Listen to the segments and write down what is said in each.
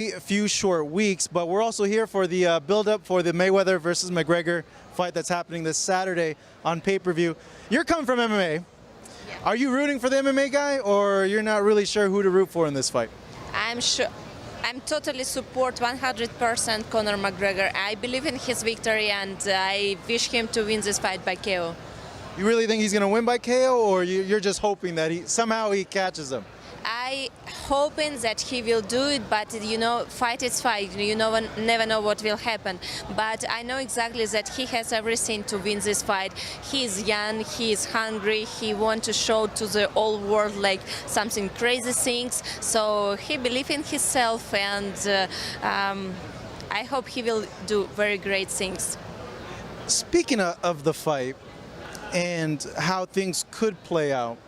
A few short weeks, but we're also here for the build-up for the Mayweather versus McGregor fight that's happening this Saturday on pay-per-view. You're coming from MMA. Yeah. Are you rooting for the MMA guy, or you're not really sure who to root for in this fight? I'm sure. I'm totally support 100% Conor McGregor. I believe in his victory, and I wish him to win this fight by KO. You really think he's going to win by KO, or you're just hoping that somehow he catches him? I hoping that he will do it, but fight is fight. Never know what will happen. But I know exactly that he has everything to win this fight. He is young, he is hungry, he wants to show to the whole world like something crazy things. So he believes in himself, and I hope he will do very great things. Speaking of the fight and how things could play out,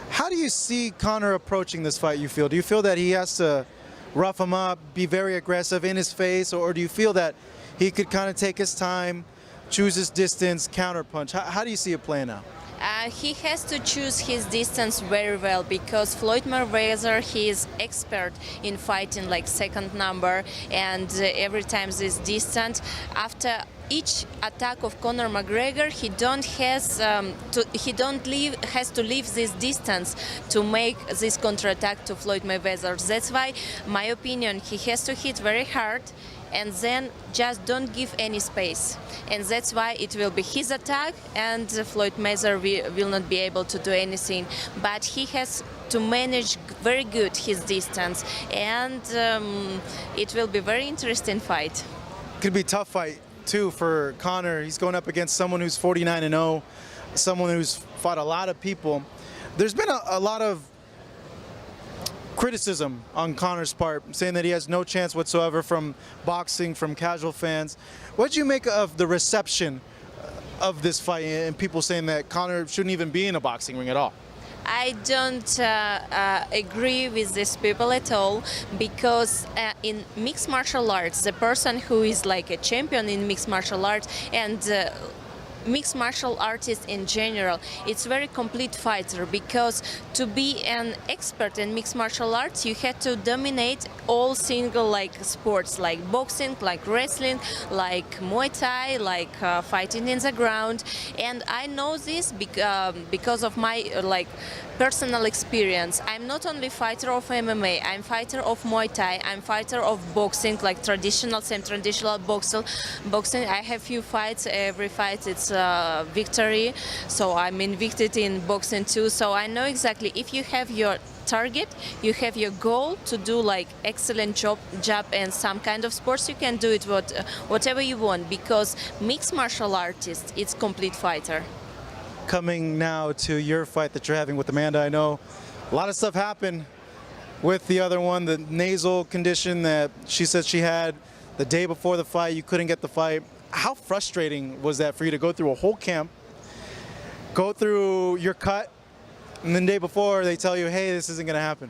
how do you see Conor approaching this fight, you feel? Do you feel that he has to rough him up, be very aggressive in his face, or do you feel that he could kind of take his time, choose his distance, counterpunch? How do you see it playing out? He has to choose his distance very well, because Floyd Mayweather, he is expert in fighting like second number, and every time this distance, after each attack of Conor McGregor, he has to leave this distance to make this counterattack to Floyd Mayweather. That's why, my opinion, he has to hit very hard, and then just don't give any space. And that's why it will be his attack, and Floyd Mayweather will not be able to do anything. But he has to manage very good his distance, and it will be very interesting fight. Could be a tough fight too for Conor. He's going up against someone who's 49-0, someone who's fought a lot of people. There's been a lot of criticism on Conor's part, saying that he has no chance whatsoever from boxing, from casual fans. What do you make of the reception of this fight and people saying that Conor shouldn't even be in a boxing ring at all? I don't agree with these people at all, because in mixed martial arts, the person who is like a champion in mixed martial arts and mixed martial artist in general, it's very complete fighter, because to be an expert in mixed martial arts, you have to dominate all single like sports, like boxing, like wrestling, like Muay Thai, like fighting in the ground. And I know this because of my personal experience. I'm not only fighter of MMA, I'm fighter of Muay Thai, I'm fighter of boxing, like traditional boxing. I have few fights, every fight it's victory, so I'm invicted in boxing too. So I know exactly, if you have your target, you have your goal to do like excellent job in some kind of sports, you can do it whatever you want, because mixed martial artist, it's complete fighter. Coming now to your fight that you're having with Amanda, I know a lot of stuff happened with the other one, the nasal condition that she said she had the day before the fight. You couldn't get the fight. How frustrating was that for you to go through a whole camp, go through your cut, and then the day before they tell you, hey, this isn't going to happen?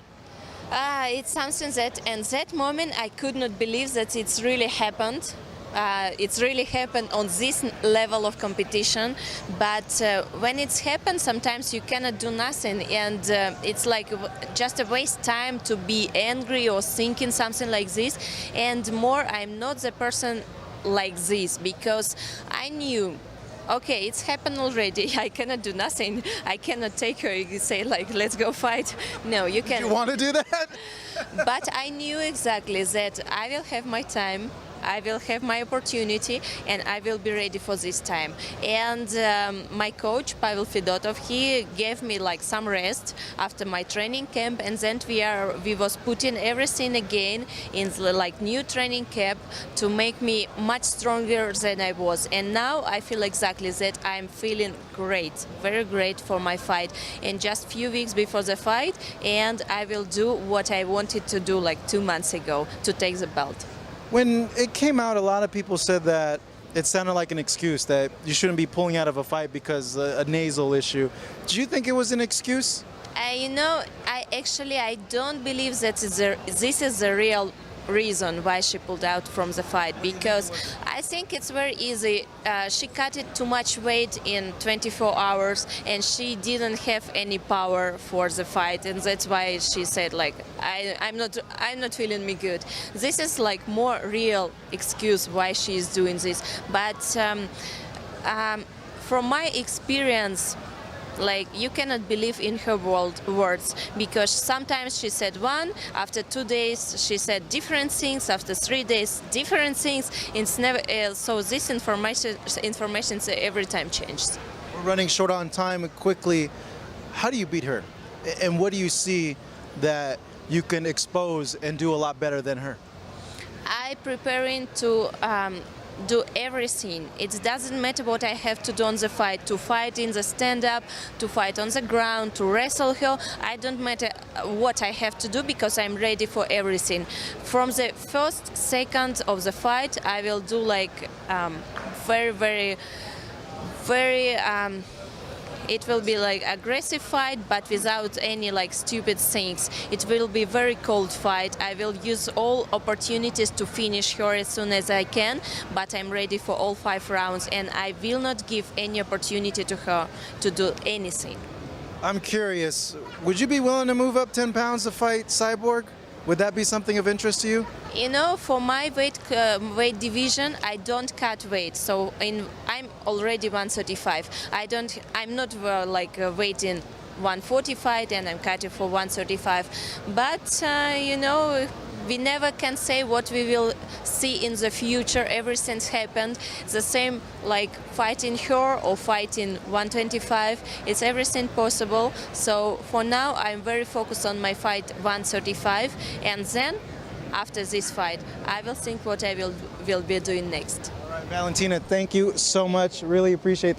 It's something that in that moment I could not believe that it's really happened. It's really happened on this level of competition, but when it's happened, sometimes you cannot do nothing, and it's like just a waste time to be angry or thinking something like this. And more, I'm not the person like this, because I knew, okay, it's happened already. I cannot do nothing. I cannot take her and say like, let's go fight. No, you can't. You want to do that? But I knew exactly that I will have my time, I will have my opportunity, and I will be ready for this time. And my coach, Pavel Fedotov, he gave me like some rest after my training camp, and then we was putting everything again in the, like new training camp to make me much stronger than I was. And now I feel exactly that I'm feeling great, very great for my fight. And just few weeks before the fight, and I will do what I wanted to do like 2 months ago, to take the belt. When it came out, a lot of people said that it sounded like an excuse, that you shouldn't be pulling out of a fight because a nasal issue. Do you think it was an excuse? I don't believe that this is the real reason why she pulled out from the fight, because I think it's very easy. She cut it too much weight in 24 hours and she didn't have any power for the fight, and that's why she said like I'm not feeling me good. This is like more real excuse why she is doing this, but from my experience, like, you cannot believe in her words, because sometimes she said one, after 2 days she said different things, after 3 days different things. It's never so this information every time changes. We're running short on time. Quickly, how do you beat her, and what do you see that you can expose and do a lot better than her? I preparing to do everything. It doesn't matter what I have to do on the fight, to fight in the stand-up, to fight on the ground, to wrestle her. I don't matter what I have to do, because I'm ready for everything. From the first second of the fight, I will do like very it will be like aggressive fight, but without any like stupid things. It will be very cold fight. I will use all opportunities to finish her as soon as I can, but I'm ready for all 5 rounds, and I will not give any opportunity to her to do anything. I'm curious, would you be willing to move up 10 pounds to fight Cyborg? Would that be something of interest to you? You know, for my weight division, I don't cut weight. So I'm already 135. I'm not weighting 145 and I'm cutting for 135. But you know, we never can say what we will see in the future. Everything's happened. The same like fighting her or fighting 125. It's everything possible. So for now, I'm very focused on my fight 135, and then after this fight, I will think what I will be doing next. All right, Valentina, thank you so much. Really appreciate it.